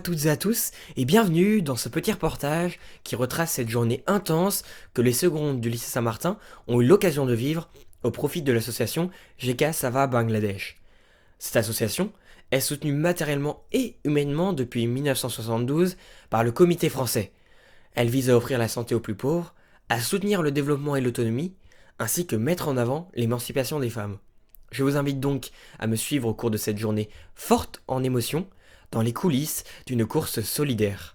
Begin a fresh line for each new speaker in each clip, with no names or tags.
à toutes et à tous et bienvenue dans ce petit reportage qui retrace cette journée intense que les secondes du lycée Saint-Martin ont eu l'occasion de vivre au profit de l'association GK Sava Bangladesh. Cette association est soutenue matériellement et humainement depuis 1972 par le Comité français. Elle vise à offrir la santé aux plus pauvres, à soutenir le développement et l'autonomie, ainsi que mettre en avant l'émancipation des femmes. Je vous invite donc à me suivre au cours de cette journée forte en émotions, dans les coulisses d'une course solidaire.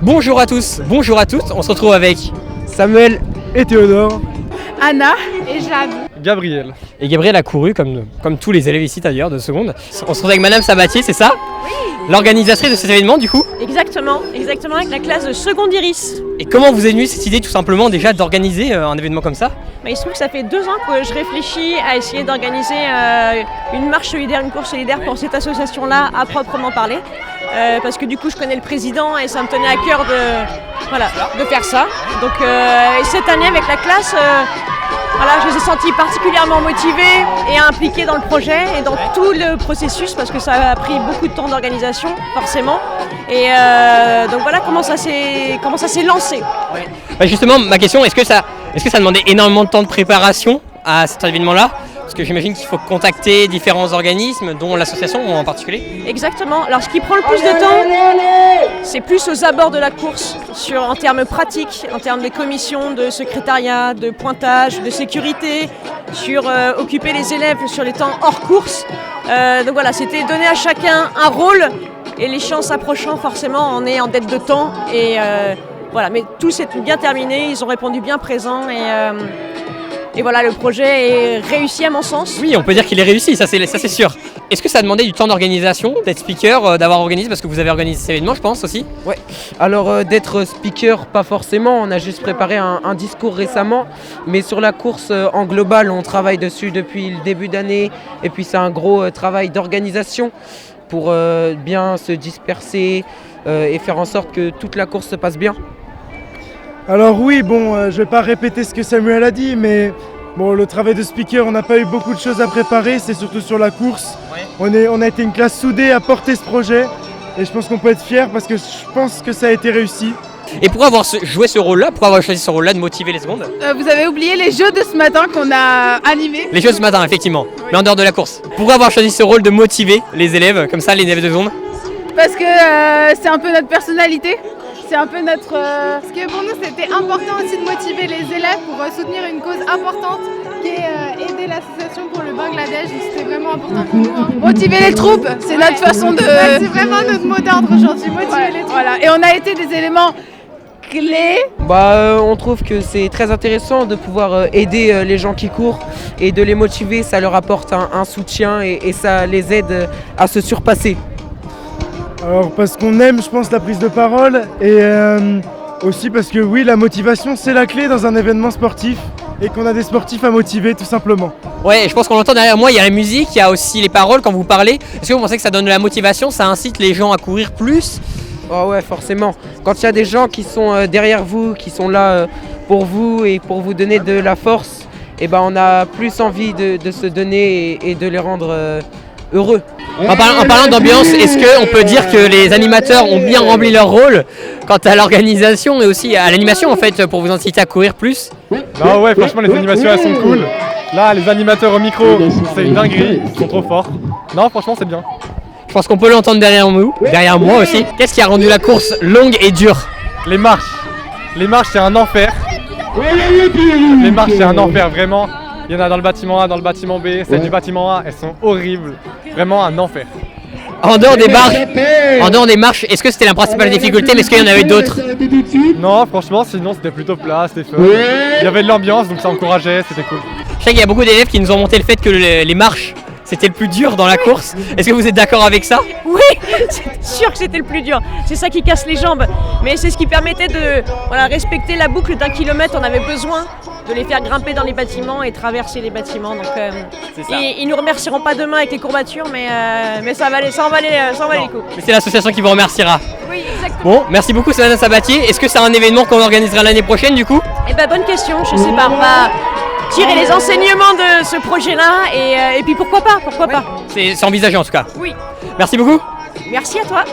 Bonjour à tous, bonjour à toutes, on se retrouve avec
Samuel et Théodore,
Anna et Jade,
Gabriel.
Et Gabriel a couru comme tous les élèves ici d'ailleurs de seconde. On se retrouve avec Madame Sabatier, c'est ça?
Oui.
L'organisatrice de cet événement du coup.
Exactement, avec la classe de seconde Iris.
Et comment vous est venue cette idée tout simplement déjà d'organiser un événement comme ça?
Il se trouve que ça fait 2 ans que je réfléchis à essayer d'organiser une marche solidaire, une course solidaire pour cette association-là à proprement parler. Parce que du coup je connais le président et ça me tenait à cœur de faire ça. Donc cette année avec la classe, je les ai sentis particulièrement motivés et impliqués dans le projet et dans tout le processus parce que ça a pris beaucoup de temps d'organisation forcément. Et donc voilà comment ça s'est lancé.
Ouais. Bah justement ma question, est-ce que ça demandait énormément de temps de préparation à cet événement-là? Parce que j'imagine qu'il faut contacter différents organismes, dont l'association en particulier.
Exactement. Alors ce qui prend le plus de temps, c'est plus aux abords de la course, en termes pratiques, en termes de commissions, de secrétariat, de pointage, de sécurité, sur occuper les élèves sur les temps hors course. Donc voilà, c'était donner à chacun un rôle et les chances approchant forcément on est en dette de temps. Et voilà, mais tout s'est bien terminé, ils ont répondu bien présent et voilà, le projet est réussi à mon sens.
Oui, on peut dire qu'il est réussi, ça c'est sûr. Est-ce que ça a demandé du temps d'organisation, d'être speaker, d'avoir organisé, parce que vous avez organisé cet événement, je pense aussi?
Ouais, alors d'être speaker, pas forcément, on a juste préparé un discours récemment, mais sur la course en global, on travaille dessus depuis le début d'année, et puis c'est un gros travail d'organisation pour bien se disperser et faire en sorte que toute la course se passe bien.
Alors oui, je vais pas répéter ce que Samuel a dit, mais le travail de speaker, on n'a pas eu beaucoup de choses à préparer, c'est surtout sur la course. Ouais. On a été une classe soudée à porter ce projet, et je pense qu'on peut être fiers parce que je pense que ça a été réussi.
Et pour avoir joué ce rôle-là, pour avoir choisi ce rôle-là de motiver les secondes?
Vous avez oublié les jeux de ce matin qu'on a animés.
Les jeux de ce matin, effectivement, oui. Mais en dehors de la course. Pourquoi avoir choisi ce rôle de motiver les élèves, comme ça, les élèves de seconde?
Parce que c'est un peu notre personnalité. C'est un peu notre...
Parce que pour nous, c'était important aussi de motiver les élèves pour soutenir une cause importante qui est aider l'association pour le Bangladesh. Donc c'était vraiment important pour nous. Hein.
Motiver les troupes, c'est notre façon de...
Ouais, c'est vraiment notre mot d'ordre aujourd'hui, motiver les troupes.
Voilà. Et on a été des éléments clés.
On trouve que c'est très intéressant de pouvoir aider les gens qui courent et de les motiver. Ça leur apporte un soutien et ça les aide à se surpasser.
Alors parce qu'on aime, je pense, la prise de parole et aussi parce que oui, la motivation c'est la clé dans un événement sportif et qu'on a des sportifs à motiver tout simplement.
Ouais, je pense qu'on l'entend derrière moi, il y a la musique, il y a aussi les paroles quand vous parlez. Est-ce que vous pensez que ça donne de la motivation, ça incite les gens à courir plus?
Oh ouais, forcément. Quand il y a des gens qui sont derrière vous, qui sont là pour vous et pour vous donner de la force, on a plus envie de se donner et de les rendre heureux.
En parlant d'ambiance, est-ce qu'on peut dire que les animateurs ont bien rempli leur rôle quant à l'organisation et aussi à l'animation en fait pour vous inciter à courir plus?
Non ouais, franchement les animations elles sont cool. Là les animateurs au micro, c'est une dinguerie, ils sont trop forts. Non franchement c'est bien.
Je pense qu'on peut l'entendre derrière nous, derrière moi aussi. Qu'est-ce qui a rendu la course longue et dure?
Les marches c'est un enfer. Les marches c'est un enfer vraiment. Il y en a dans le bâtiment A, dans le bâtiment B, celles du bâtiment A, elles sont horribles. Vraiment un enfer.
En dehors des marches, est-ce que c'était la principale difficulté, mais est-ce qu'il y en avait d'autres?
Non, franchement, sinon c'était plutôt plat, c'était fun. Il y avait de l'ambiance, donc ça encourageait, c'était cool.
Je sais qu'il y a beaucoup d'élèves qui nous ont monté le fait que les marches, c'était le plus dur dans la course. Est-ce que vous êtes d'accord avec ça?
Oui, c'est sûr que c'était le plus dur. C'est ça qui casse les jambes. Mais c'est ce qui permettait de respecter la boucle d'1 kilomètre. On avait besoin de les faire grimper dans les bâtiments et traverser les bâtiments. Donc, ils nous remercieront pas demain avec les courbatures, mais ça en valait les coups.
Mais c'est l'association qui vous remerciera.
Oui, exactement.
Bon, merci beaucoup Savannah Sabatier. Est-ce que c'est un événement qu'on organisera l'année prochaine du coup?
Eh ben, bonne question, je sais pas. On va tirer les enseignements de ce projet-là et puis pourquoi pas.
C'est envisagé en tout cas.
Oui.
Merci beaucoup.
Merci à toi.